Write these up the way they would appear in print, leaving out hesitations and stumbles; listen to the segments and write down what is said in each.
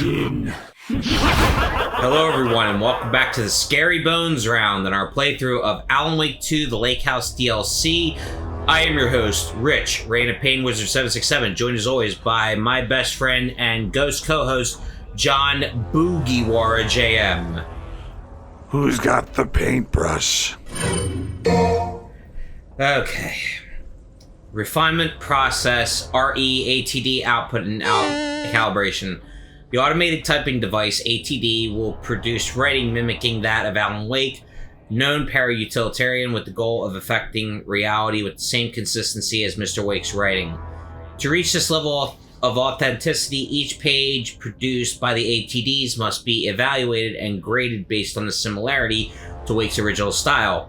begin. Hello everyone and welcome back to the Scary Bones round in our playthrough of Alan Wake 2 The Lake House DLC. I am your host, Rich, Reign of Pain Wizard 767, joined as always by my best friend and ghost co-host, John Boogiewara JM. Who's got the paintbrush? Okay. Refinement process, RE, ATD, output, and calibration. The automated typing device, ATD, will produce writing mimicking that of Alan Wake, known para-utilitarian with the goal of affecting reality with the same consistency as Mr. Wake's writing. To reach this level of authenticity, each page produced by the ATDs must be evaluated and graded based on the similarity to Wake's original style.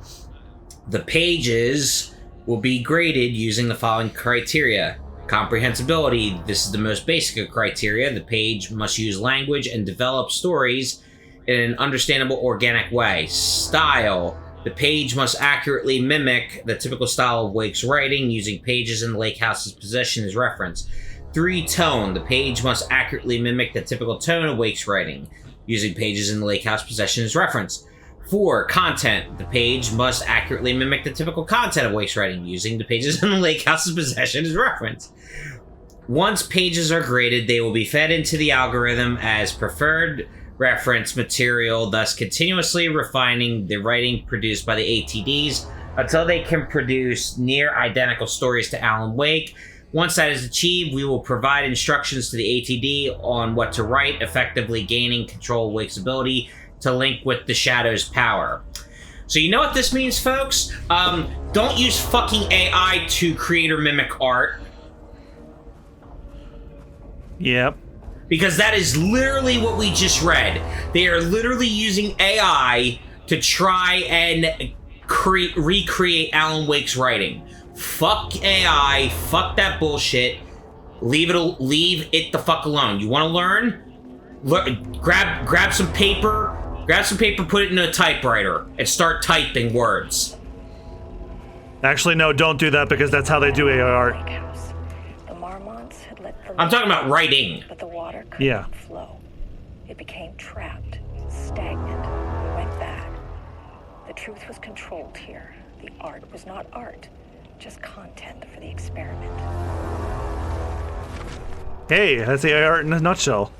The pages will be graded using the following criteria. Comprehensibility, this is the most basic of criteria. The page must use language and develop stories in an understandable, organic way. Style, the page must accurately mimic the typical style of Wake's writing, using pages in the Lake House's possession as reference. 3. Tone, the page must accurately mimic the typical tone of Wake's writing, using pages in the Lake House possession as reference. 4. Content. The page must accurately mimic the typical content of Wake's writing, using the pages in the Lake House's possession as reference. Once pages are graded, they will be fed into the algorithm as preferred reference material, thus continuously refining the writing produced by the ATDs until they can produce near identical stories to Alan Wake. Once that is achieved, we will provide instructions to the ATD on what to write, effectively gaining control of Wake's ability to link with the Shadow's power. So you know what this means, folks? Don't use fucking AI to create or mimic art. Yep. Because that is literally what we just read. They are literally using AI to try and recreate Alan Wake's writing. Fuck AI, fuck that bullshit. Leave it the fuck alone. You want to learn? Grab some paper. Grab some paper, put it in a typewriter, and start typing words. Actually, no, don't do that because that's how they do AI art. I'm talking about writing. But the water couldn't flow. It became trapped, stagnant, went bad. The truth was controlled here. The art was not art, just content for the experiment. Hey, that's AI art in a nutshell.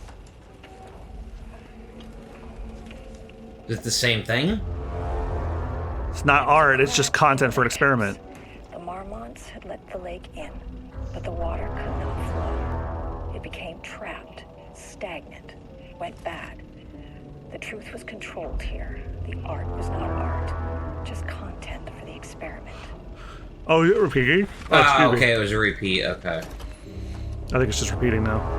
Is it the same thing? It's not art, it's just content for an experiment. The Marmonts had let the lake in, but the water could not flow. It became trapped, stagnant, went bad. The truth was controlled here. The art was not art, just content for the experiment. Oh, you're repeating? Oh, okay, it was a repeat, okay. I think it's just repeating now.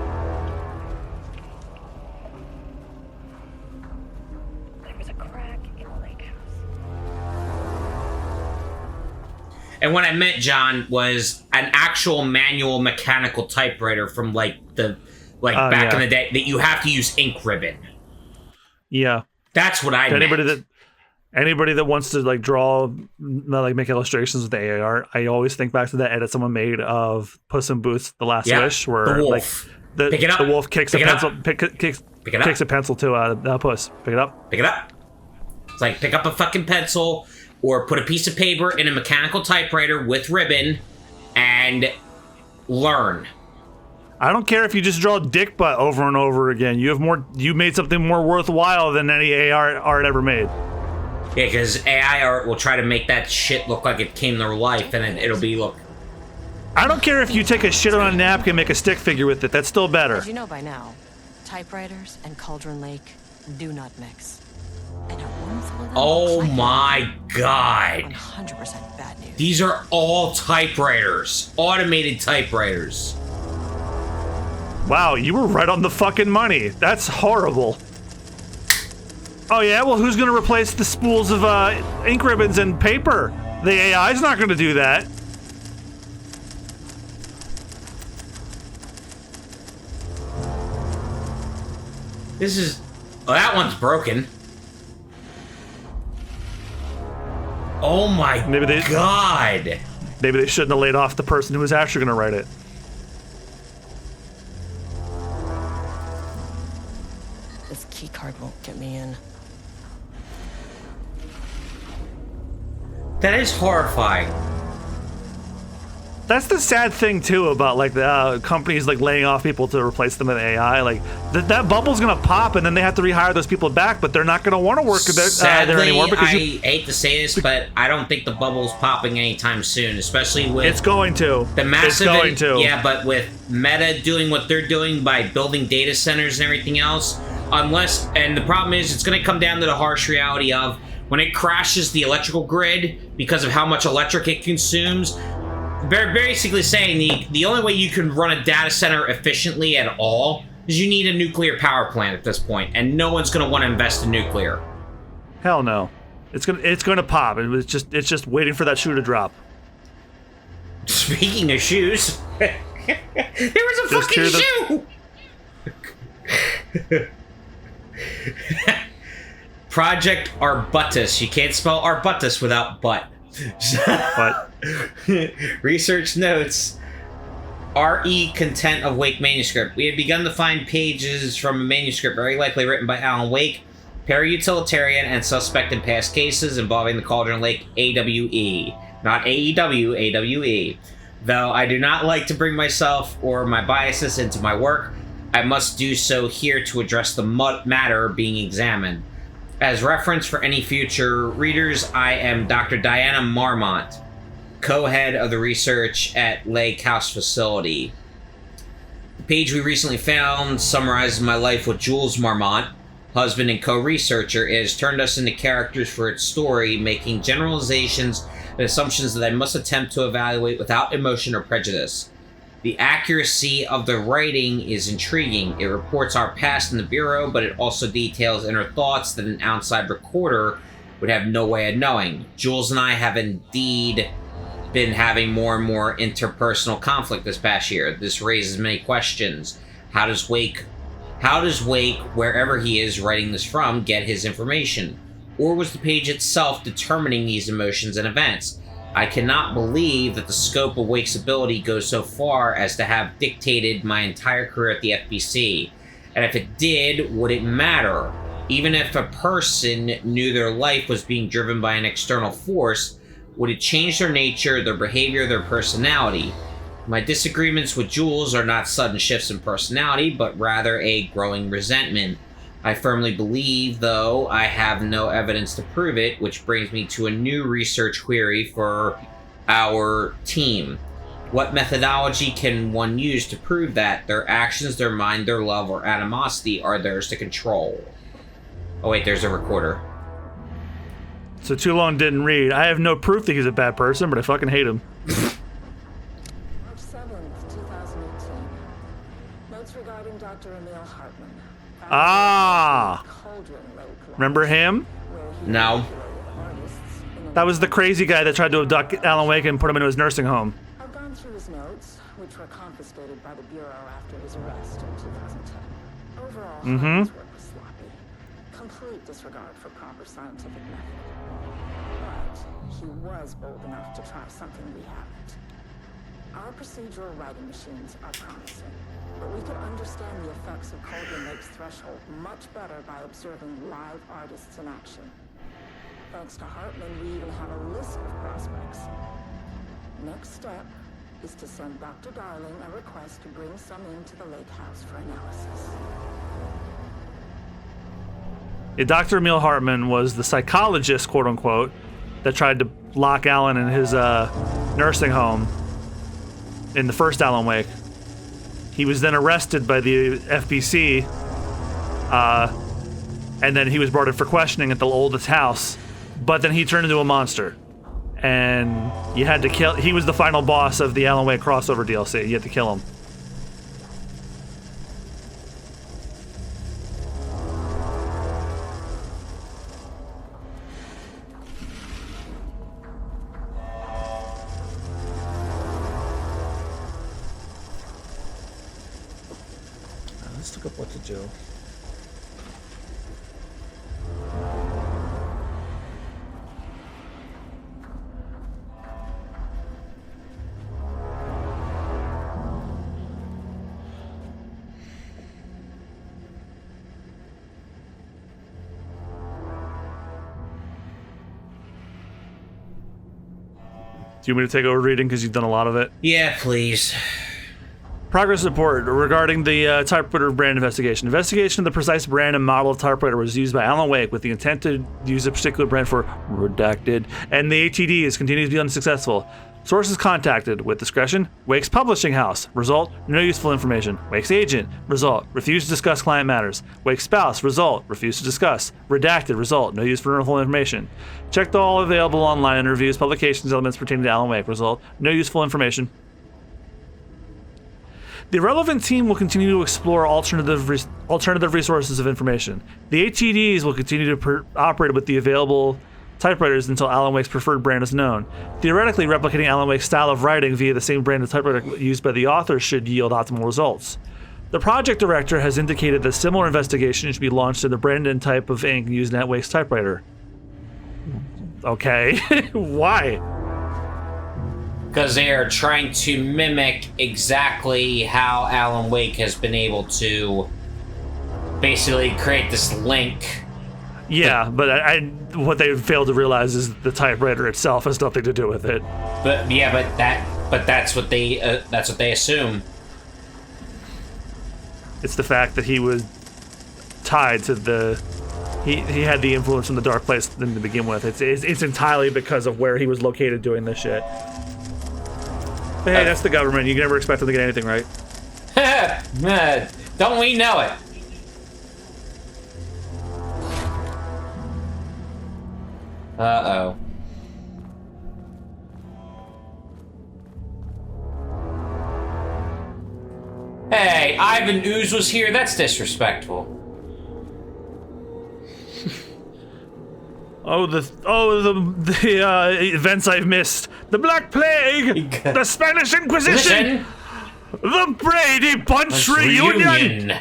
And what I meant, John, was an actual manual mechanical typewriter from back in the day that you have to use ink ribbon. Yeah. That's what I meant. Anybody that wants to draw, make illustrations with the AI art, I always think back to that edit someone made of Puss in Boots: The Last Wish, where the wolf. the wolf kicks a pencil, kicks a pencil to Puss. Pick it up. Pick it up. It's like pick up a fucking pencil. Or put a piece of paper in a mechanical typewriter with ribbon and learn. I don't care if you just draw dick butt over and over again. You made something more worthwhile than any AI art ever made. Yeah, because AI art will try to make that shit look like it came to life, and it'll be look. I don't care if you take a shit on a napkin and make a stick figure with it. That's still better. As you know by now, typewriters and Cauldron Lake do not mix. Oh my god. 100% bad news. These are all typewriters. Automated typewriters. Wow, you were right on the fucking money. That's horrible. Oh yeah, well who's gonna replace the spools of ink ribbons and paper? The AI's not gonna do that. Oh, that one's broken. Oh my god! Maybe they shouldn't have laid off the person who was actually going to write it. guard won't get me in. That is horrifying. That's the sad thing too about like the companies like laying off people to replace them with AI. Like that bubble's gonna pop, and then they have to rehire those people back, but they're not gonna want to work there anymore because I hate to say this, but I don't think the bubble's popping anytime soon, especially with it's going to. The massive, it's going to. Yeah, but with Meta doing what they're doing by building data centers and everything else, and the problem is it's going to come down to the harsh reality of when it crashes the electrical grid because of how much electric it consumes. They're basically saying the only way you can run a data center efficiently at all is you need a nuclear power plant at this point, and no one's going to want to invest in nuclear. Hell no. It's gonna pop. It's just waiting for that shoe to drop. Speaking of shoes, there was a Just fucking shoe! Project Arbutus. You can't spell Arbutus without butt. But Research notes. R.E. content of Wake manuscript. We had begun to find pages from a manuscript very likely written by Alan Wake, para-utilitarian and suspect in past cases involving the Cauldron Lake AWE. Not AEW, AWE. Though I do not like to bring myself or my biases into my work, I must do so here to address the matter being examined. As reference for any future readers, I am Dr. Diana Marmont, co-head of the research at Lake House Facility. The page we recently found summarizes my life with Jules Marmont, husband and co-researcher. It has turned us into characters for its story, making generalizations and assumptions that I must attempt to evaluate without emotion or prejudice. The accuracy of the writing is intriguing. It reports our past in the Bureau, but it also details inner thoughts that an outside recorder would have no way of knowing. Jules and I have indeed been having more and more interpersonal conflict this past year. This raises many questions. How does Wake, wherever he is writing this from, get his information? Or was the page itself determining these emotions and events? I cannot believe that the scope of Wake's ability goes so far as to have dictated my entire career at the FBC. And if it did, would it matter? Even if a person knew their life was being driven by an external force, would it change their nature, their behavior, their personality? My disagreements with Jules are not sudden shifts in personality, but rather a growing resentment. I firmly believe, though, I have no evidence to prove it, which brings me to a new research query for our team. What methodology can one use to prove that their actions, their mind, their love, or animosity are theirs to control? Oh wait, there's a recorder. So too long didn't read. I have no proof that he's a bad person, but I fucking hate him. March 7th, 2018. Notes regarding Dr. Emil Hartman. Ah! Remember him? No. That was the crazy guy that tried to abduct Alan Wake and put him into his nursing home. I've gone through his notes, which were confiscated by the Bureau after his arrest in 2010. Overall, Hartman's work was sloppy. Complete disregard for proper scientific method. But he was bold enough to try something we haven't. Our procedural writing machines are promising, but we could understand the effects of Cauldron Lake's threshold much better by observing live artists in action. Thanks to Hartman, we even have a list of prospects. Next step is to send Dr. Darling a request to bring some into the lake house for analysis. Yeah, Dr. Emil Hartman was the psychologist, quote unquote, that tried to lock Alan in his nursing home in the first Alan Wake. He was then arrested by the FBC, and then he was brought in for questioning at the oldest house. But then he turned into a monster, and you had to kill. He was the final boss of the Alan Wake crossover DLC. You had to kill him. Let's look up what to do. you want me to take over reading because you've done a lot of it? Yeah, please. Progress report regarding the typewriter brand investigation. Investigation of the precise brand and model of typewriter was used by Alan Wake with the intent to use a particular brand for redacted, and the ATDs continue to be unsuccessful. Sources contacted with discretion. Wake's publishing house. Result, no useful information. Wake's agent. Result, refused to discuss client matters. Wake's spouse. Result, refused to discuss. Redacted. Result, no useful information. Checked all available online interviews, publications, elements pertaining to Alan Wake. Result, no useful information. The relevant team will continue to explore alternative resources of information. The ATDs will continue to operate with the available typewriters until Alan Wake's preferred brand is known. Theoretically, replicating Alan Wake's style of writing via the same brand of typewriter used by the author should yield optimal results. The project director has indicated that similar investigation should be launched in the brand and type of ink used in Alan Wake's typewriter. Okay, why? Because they are trying to mimic exactly how Alan Wake has been able to basically create this link. Yeah, but what they failed to realize is the typewriter itself has nothing to do with it. But that's what they assume. It's the fact that he was tied to the. He had the influence from the dark place to begin with. It's entirely because of where he was located doing this shit. But hey, that's the government. You can never expect them to get anything right. Don't we know it? Uh-oh. Hey, Ivan Ooze was here. That's disrespectful. The events I've missed. The Black Plague, the Spanish Inquisition, the Brady Bunch reunion.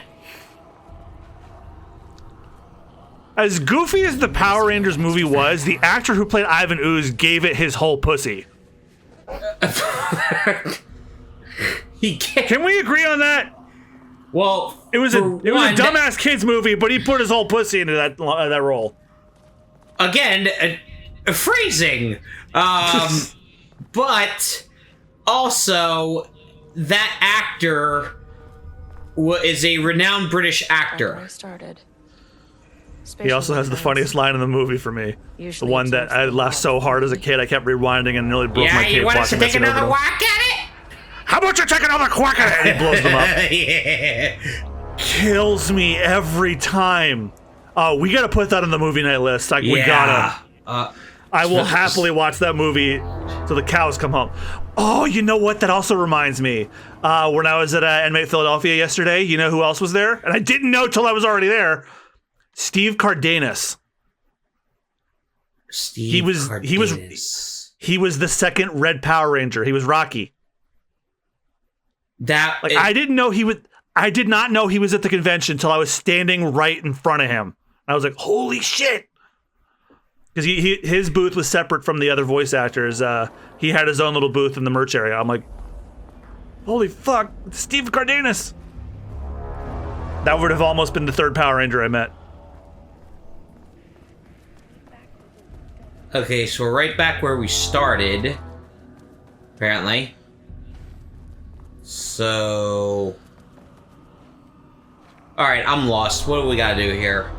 As goofy as the Power Rangers movie was, the actor who played Ivan Ooze gave it his whole pussy. Can we agree on that? Well, it was a dumbass kids movie, but he put his whole pussy into that role. Again, phrasing. But also that actor is a renowned British actor. He also has the funniest line in the movie for me. The one that I laughed so hard as a kid, I kept rewinding and nearly broke my tape watching. You want us to take another whack at it? How about you take another quack at it? And he blows them up. Yeah. Kills me every time. Oh, we gotta put that on the movie night list. We gotta. I will happily watch that movie till the cows come home. Oh, you know what? That also reminds me. When I was at Animate Philadelphia yesterday, you know who else was there? And I didn't know till I was already there. Steve Cardenas. He was the second Red Power Ranger. He was Rocky. I did not know he was at the convention until I was standing right in front of him. I was like, holy shit. Because his booth was separate from the other voice actors. He had his own little booth in the merch area. I'm like, holy fuck, Steve Cardenas. That would have almost been the third Power Ranger I met. Okay, so we're right back where we started, apparently. So... Alright, I'm lost. What do we gotta do here?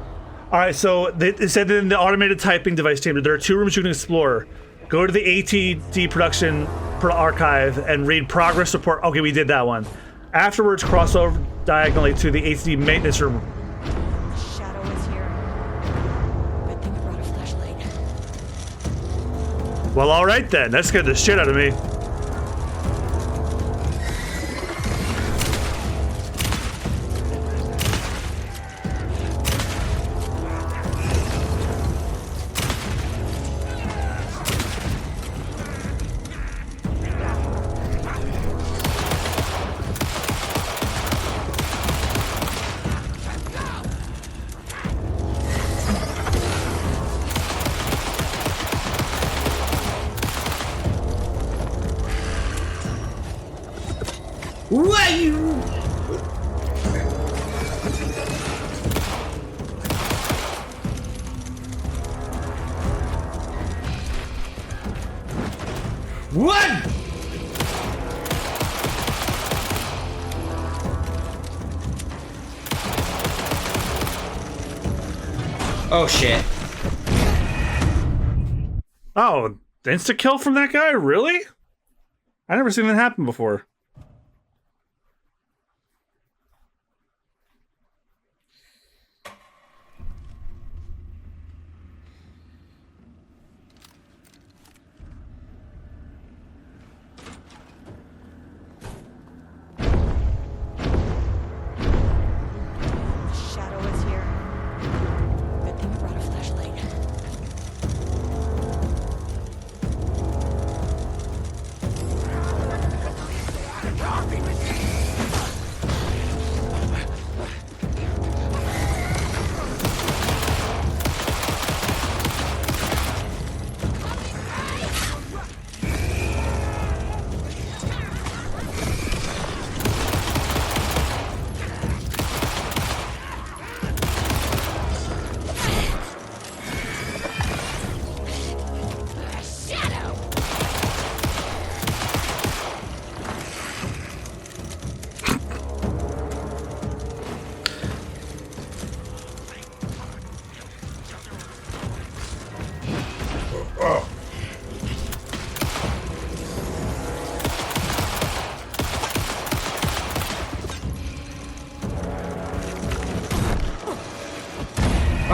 Alright, so they said that in the automated typing device chamber, there are 2 rooms you can explore. Go to the ATD production archive and read progress report. Okay, we did that one. Afterwards, cross over diagonally to the ATD maintenance room. Shadow is here. Good thing I brought a flashlight. Well, alright then. That scared the shit out of me. What? Oh shit. Oh, insta kill from that guy? Really? I never seen that happen before. Shadow is here. Good thing you brought a flashlight.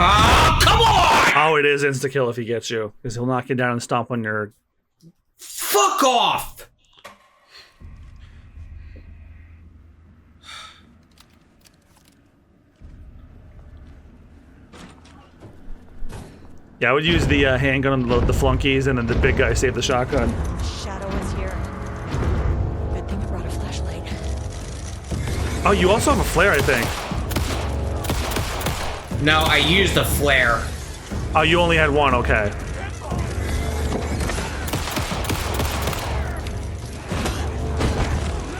Oh, come on! Oh, it is insta kill if he gets you, because he'll knock you down and stomp on your. Fuck off! Yeah, I would use the handgun on the flunkies, and then the big guy save the shotgun. Shadow is here. Good thing you brought a flashlight. Oh, you also have a flare, I think. No, I used a flare. Oh, you only had one. Okay.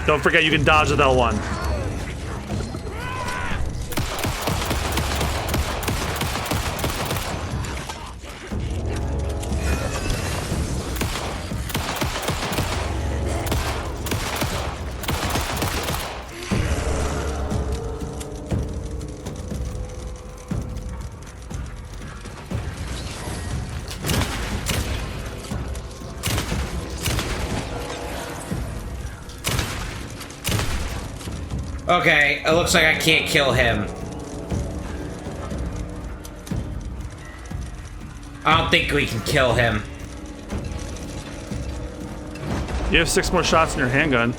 Don't forget you can dodge with L1. Okay, it looks like I can't kill him. I don't think we can kill him. You have 6 more shots in your handgun.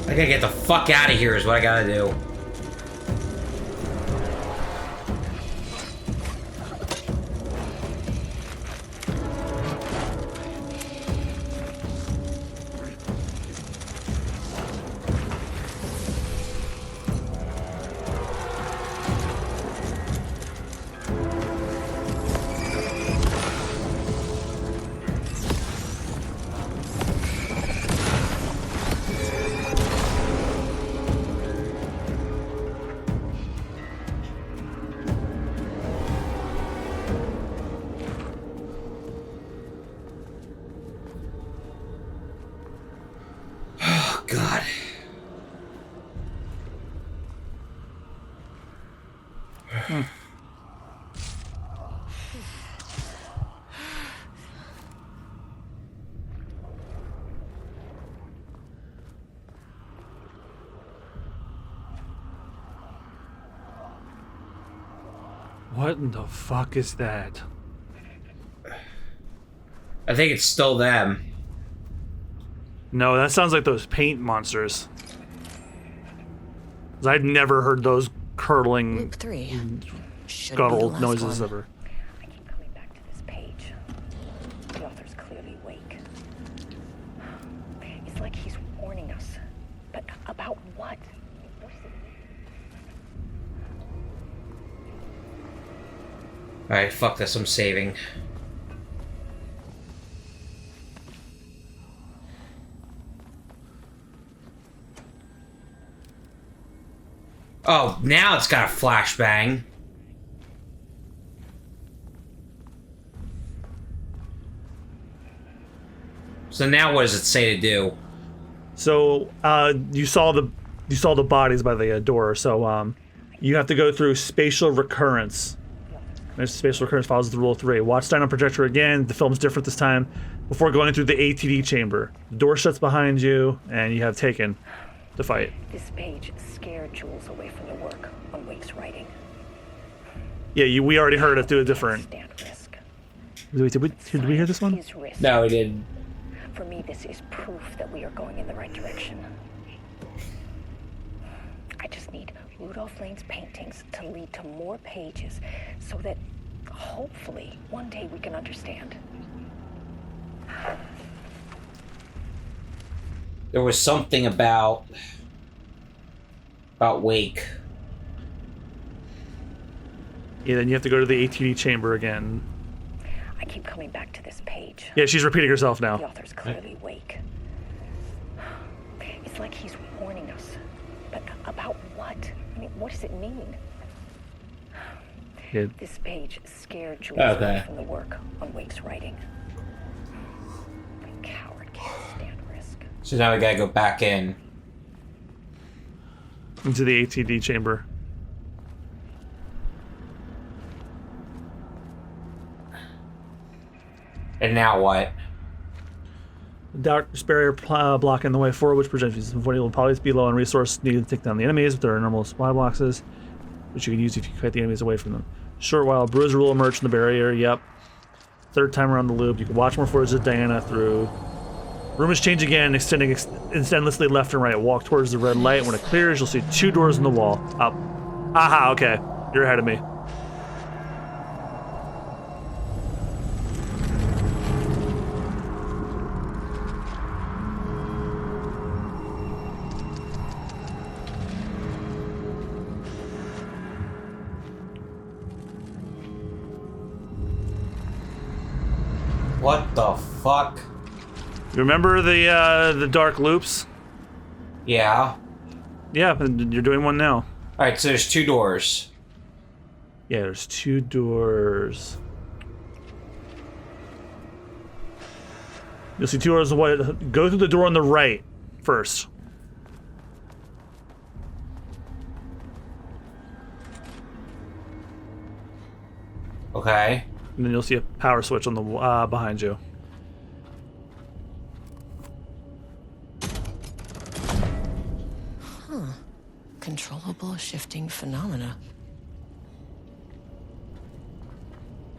I gotta get the fuck out of here is what I gotta do. God. What in the fuck is that? I think it's still them. No, that sounds like those paint monsters. 'Cause I'd never heard those curdling, Loop 3. Should be the guttural last noises one. ever. I keep coming back to this page. The author's clearly awake. It's like he's warning us. But about what? Alright, fuck this, I'm saving. Oh, now it's got a flashbang. So now what does it say to do? So you saw the bodies by the door. So you have to go through spatial recurrence. There's spatial recurrence follows the rule of 3. Watch down on projector again. The film's different this time. Before going through the ATD chamber, the door shuts behind you, and you have taken to fight. This page scared Jules away from the work on Wake's writing. Yeah, we already heard it through a different. Stand risk. Did we hear this one? Is risk. No, we didn't. For me, this is proof that we are going in the right direction. I just need Rudolph Lane's paintings to lead to more pages so that hopefully one day we can understand. There was something about Wake. Yeah, then you have to go to the ATD chamber again. I keep coming back to this page. Yeah, she's repeating herself The now. author's clearly Wake. It's like he's warning us. But about what? I mean, what does it mean? Yeah. This page scared Jules Okay. away from the work on Wake's writing. A coward can't stand risk. So now we gotta go back in. Into the ATD chamber. And now what? Darkness barrier blocking the way forward, which presents you some avoidable polys below and resource needed to take down the enemies. But there are normal supply boxes, which you can use if you fight the enemies away from them. Short while, bruiser will emerge from the barrier. Yep. Third time around the loop, you can watch more footage of Diana through. Rumors change again, extending endlessly left and right. Walk towards the red light. When it clears, you'll see 2 doors in the wall. Up. Aha, okay. You're ahead of me. What the fuck? You remember the dark loops? Yeah. Yeah, and you're doing one now. Alright, so there's 2 doors. Yeah, there's 2 doors. You'll see 2 doors. Go through the door on the right first. Okay. And then you'll see a power switch on the behind you. Controllable shifting phenomena.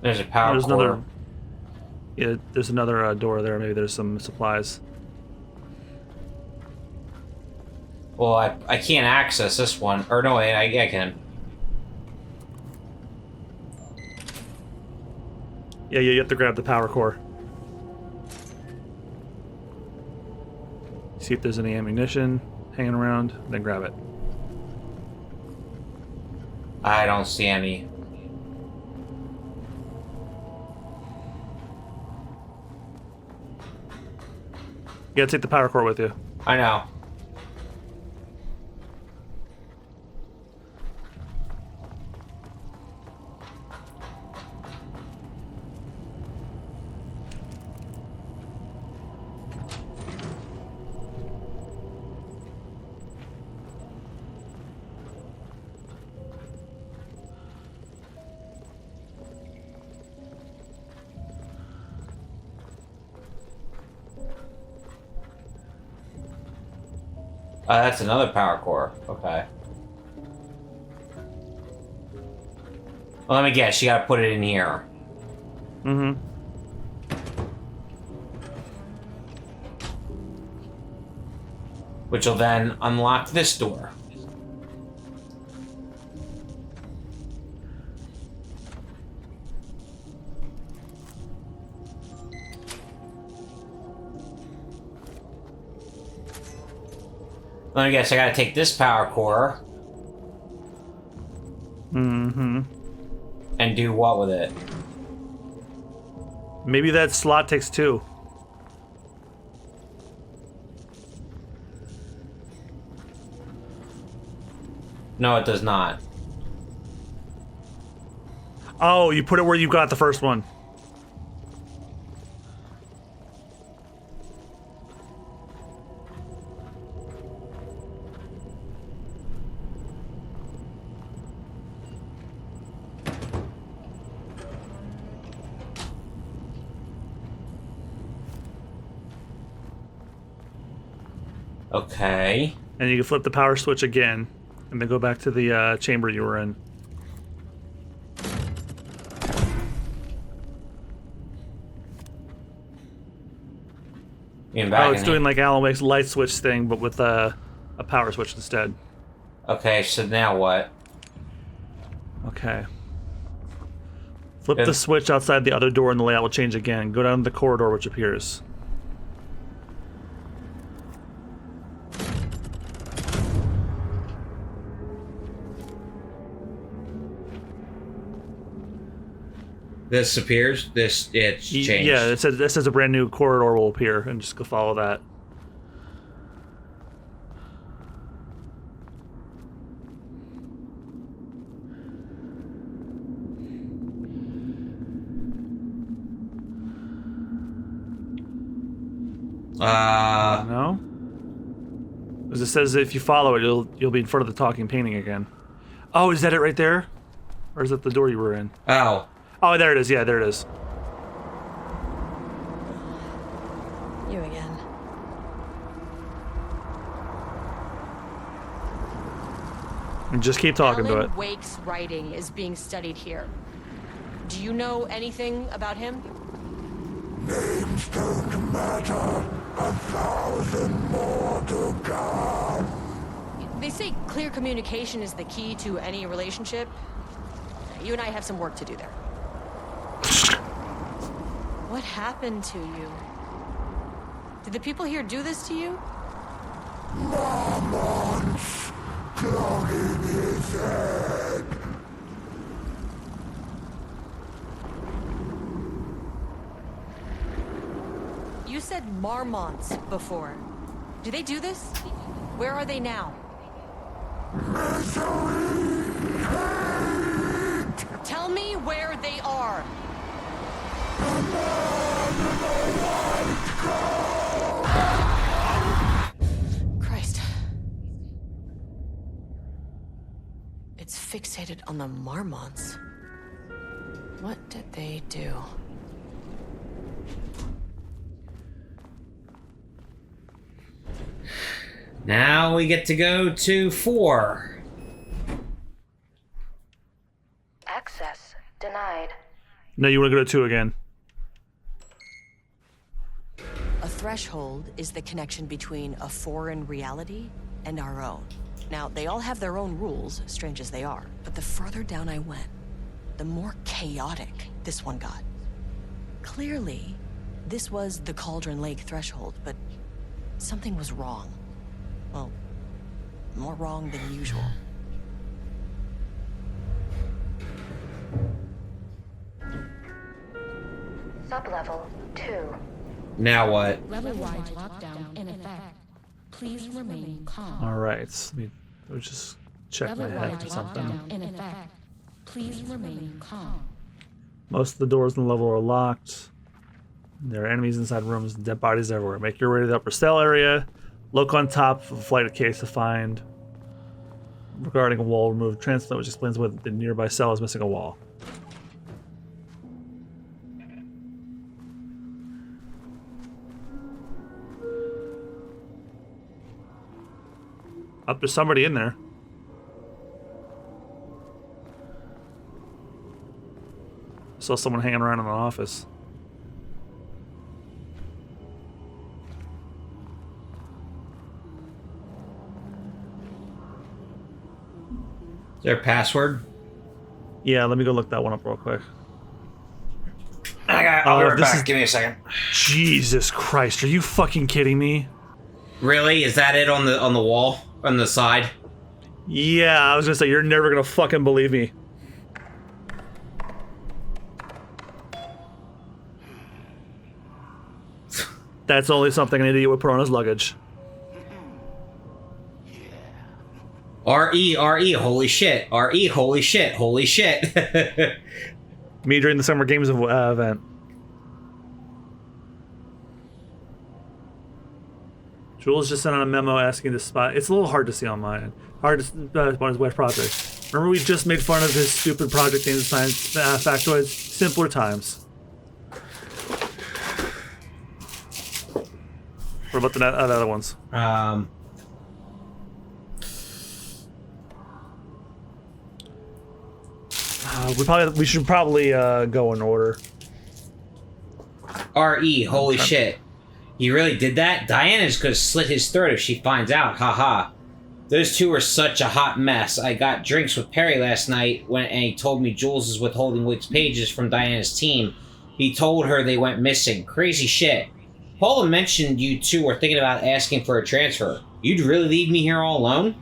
There's a power There's cord. another. Yeah, there's another door there. Maybe there's some supplies. Well, I can't access this one. Or no, I can. Yeah, you have to grab the power core. See if there's any ammunition hanging around, then grab it. I don't see any. You gotta take the power core with you. I know. That's another power core. Okay. Well, let me guess. You gotta put it in here. Mm-hmm. Which will then unlock this door. Let me guess, I gotta take this power core. Mm-hmm. And do what with it? Maybe that slot takes 2. No, it does not. Oh, you put it where you got the first one. Okay. And you can flip the power switch again, and then go back to the chamber you were in. Back it's doing like Alan Wake's light switch thing, but with a power switch instead. Okay, so now what? Okay. Flip the switch outside the other door and the layout will change again. Go down the corridor which appears. This appears? It's changed. Yeah, it says a brand new corridor will appear, and just go follow that. No? Because it says if you follow it, you'll be in front of the talking painting again. Oh, is that it right there? Or is that the door you were in? Oh. Oh, there it is. Yeah, there it is. You again. And just keep talking to it. Alan Wake's writing is being studied here. Do you know anything about him? Names don't matter. 1,000 more to come. They say clear communication is the key to any relationship. You and I have some work to do there. What happened to you? Did the people here do this to you? Mormons clogging his head. You said marmots before. Do they do this? Where are they now? Misery, hate. Tell me where they are. Christ. It's fixated on the marmots. What did they do? Now we get to go to 4. Access denied. No, you want to go to 2 again. A threshold is the connection between a foreign reality and our own. Now, they all have their own rules, strange as they are, but the further down I went, the more chaotic this one got. Clearly, this was the Cauldron Lake threshold, but something was wrong. Well, more wrong than usual. Sublevel 2. Now what? Level-wide lockdown in effect. Please remain calm. All right. Let me just check my head Level-wide for something. lockdown in effect. Please remain calm. Most of the doors in the level are locked. There are enemies inside rooms and dead bodies everywhere. Make your way to the upper cell area. Look on top of a flight of case to find. Regarding a wall, remove transplant, which explains why the nearby cell is missing a wall. Up, there's somebody in there. I saw someone hanging around in the office. Is there a password? Yeah, let me go look that one up real quick. I'll be right this back. is- Give me a second. Jesus Christ, are you fucking kidding me? Really? Is that it on the wall? On the side? Yeah, I was gonna say, you're never gonna fucking believe me. That's only something an idiot would put on his luggage. R-E, holy shit. R-E, holy shit, holy shit. Me during the Summer Games event. Jules just sent out a memo asking to spot. It's a little hard to see on my end. Hard to spot his wife's project. Remember we just made fun of his stupid project named Science Factoids? Simpler times. What about the other ones? We should probably go in order. R.E. Holy shit. You really did that? Diana's gonna slit his throat if she finds out. Haha. Those two were such a hot mess. I got drinks with Perry last night and he told me Jules is withholding Wick's pages from Diana's team. He told her they went missing. Crazy shit. Paula mentioned you two were thinking about asking for a transfer. You'd really leave me here all alone?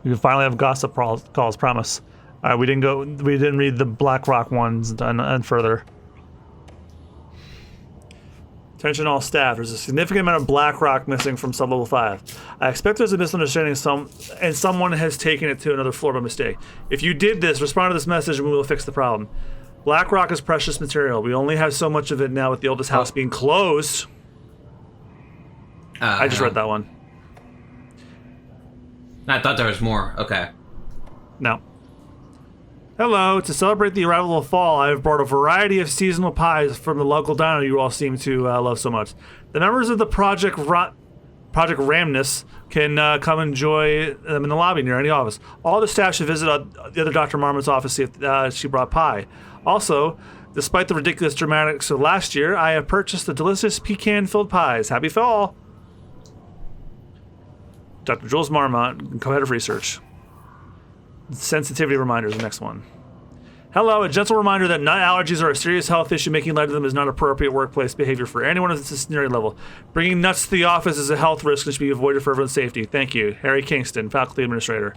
We can finally have gossip calls, promise. We didn't read the BlackRock ones and further. Attention all staff, there's a significant amount of BlackRock missing from sub-level 5. I expect there's a misunderstanding and someone has taken it to another floor by mistake. If you did this, respond to this message and we will fix the problem. BlackRock is precious material. We only have so much of it now with the oldest house being closed. I just read that one. I thought there was more. Okay. No. Hello, to celebrate the arrival of fall, I have brought a variety of seasonal pies from the local diner you all seem to love so much. The members of the Project Ramnus can come enjoy them in the lobby near any office. All the staff should visit the other Dr. Marmot's office to see if she brought pie. Also, despite the ridiculous dramatics of last year, I have purchased the delicious pecan-filled pies. Happy fall! Dr. Jules Marmot, co-head of research. Sensitivity reminders, the next one. Hello, a gentle reminder that nut allergies are a serious health issue. Making light of them is not appropriate workplace behavior for anyone at the seniority level. Bringing nuts to the office is a health risk and should be avoided for everyone's safety. Thank you. Harry Kingston, Faculty Administrator.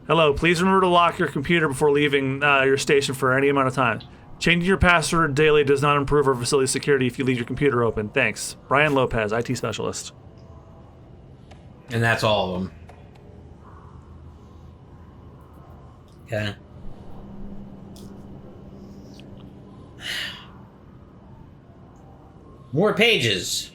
Hello, please remember to lock your computer before leaving your station for any amount of time. Changing your password daily does not improve our facility security if you leave your computer open. Thanks. Brian Lopez, IT Specialist. And that's all of them. Okay. More pages.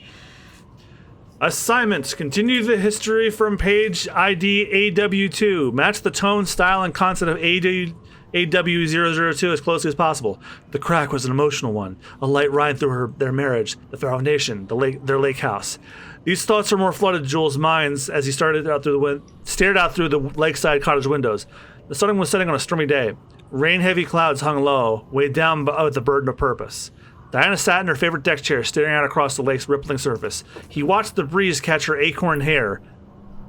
Assignment. Continue the history from page ID AW2. Match the tone, style, and concept of AW002 as closely as possible. The crack was an emotional one. A light ride through their marriage, the foundation, their lake house. These thoughts are more flooded Jules' minds as he stared out through the lakeside cottage windows. The sun was setting on a stormy day. Rain-heavy clouds hung low, weighed down with the burden of purpose. Diana sat in her favorite deck chair, staring out across the lake's rippling surface. He watched the breeze catch her acorn hair.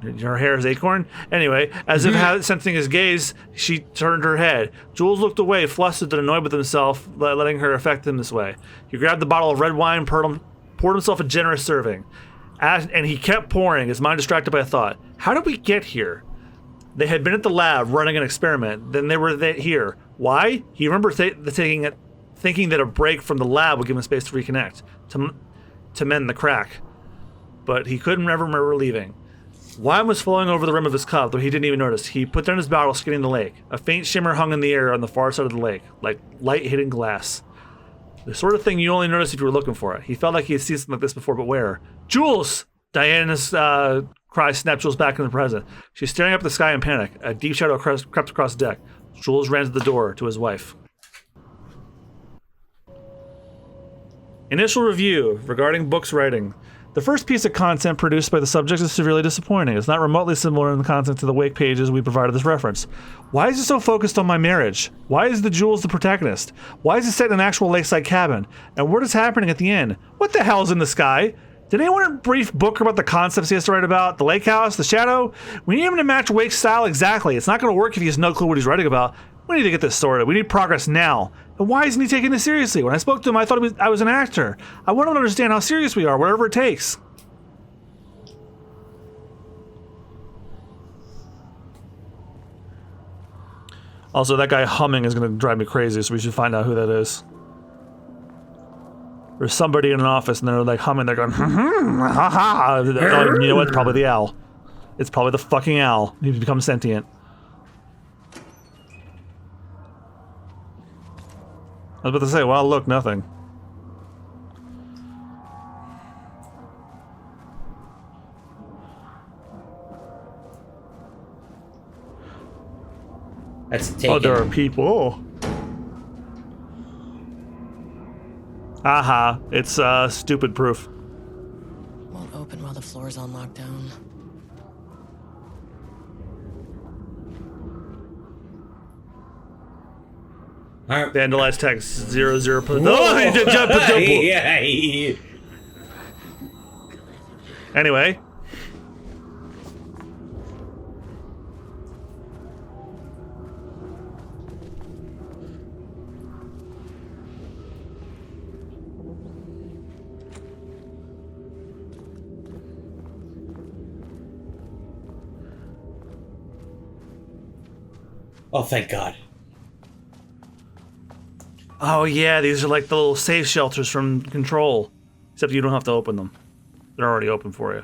Her hair is acorn? Anyway, as if sensing his gaze, she turned her head. Jules looked away, flustered and annoyed with himself, letting her affect him this way. He grabbed the bottle of red wine, poured himself a generous serving. And he kept pouring, his mind distracted by a thought. How did we get here? They had been at the lab running an experiment. Then they were here. Why? He remembered thinking that a break from the lab would give him space to reconnect, to mend the crack. But he couldn't ever remember leaving. Wine was flowing over the rim of his cup, though he didn't even notice. He put down his bottle, skimming the lake. A faint shimmer hung in the air on the far side of the lake, like light hitting glass. The sort of thing you only notice if you were looking for it. He felt like he had seen something like this before, but where? Jules! Diana's cry snapped Jules back in the present. She's staring up at the sky in panic. A deep shadow crept across the deck. Jules ran to the door to his wife. Initial review regarding books writing. The first piece of content produced by the subject is severely disappointing. It's not remotely similar in the content to the wake pages we provided this reference. Why is it so focused on my marriage? Why is the Jules the protagonist? Why is it set in an actual lakeside cabin? And what is happening at the end? What the hell's in the sky? Did anyone brief Booker about the concepts he has to write about? The lake house? The shadow? We need him to match Wake's style exactly. It's not going to work if he has no clue what he's writing about. We need to get this sorted. We need progress now. And why isn't he taking this seriously? When I spoke to him, I thought I was an actor. I want him to understand how serious we are, whatever it takes. Also, that guy humming is going to drive me crazy, so we should find out who that is. There's somebody in an office, and they're like humming. They're going, ha ha. You know what? It's probably the owl. It's probably the fucking owl. He's become sentient. I was about to say, well, look, nothing. That's taken. Oh, there are people. Aha, it's stupid proof. Won't open while the floor's on lockdown. Vandalize text 00. Oh, he did jump. Yeah. Anyway. Oh, thank God. Oh yeah, these are like the little safe shelters from Control. Except you don't have to open them. They're already open for you.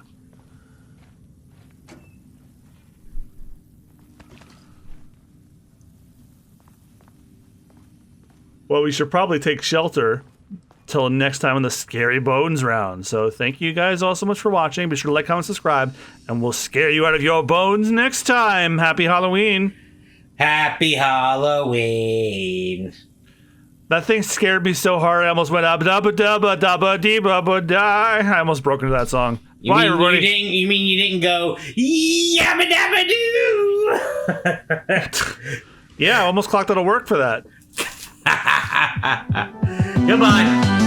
Well, we should probably take shelter till next time on the Scary Bones round. So thank you guys all so much for watching. Be sure to like, comment, subscribe, and we'll scare you out of your bones next time. Happy Halloween. Happy Halloween. That thing scared me so hard I almost went up dabba dabba dabba dee babba die. I almost broke into that song. Bye, everybody. You mean you didn't go yabba dabba doo? Yeah, I almost clocked out of work for that. Goodbye.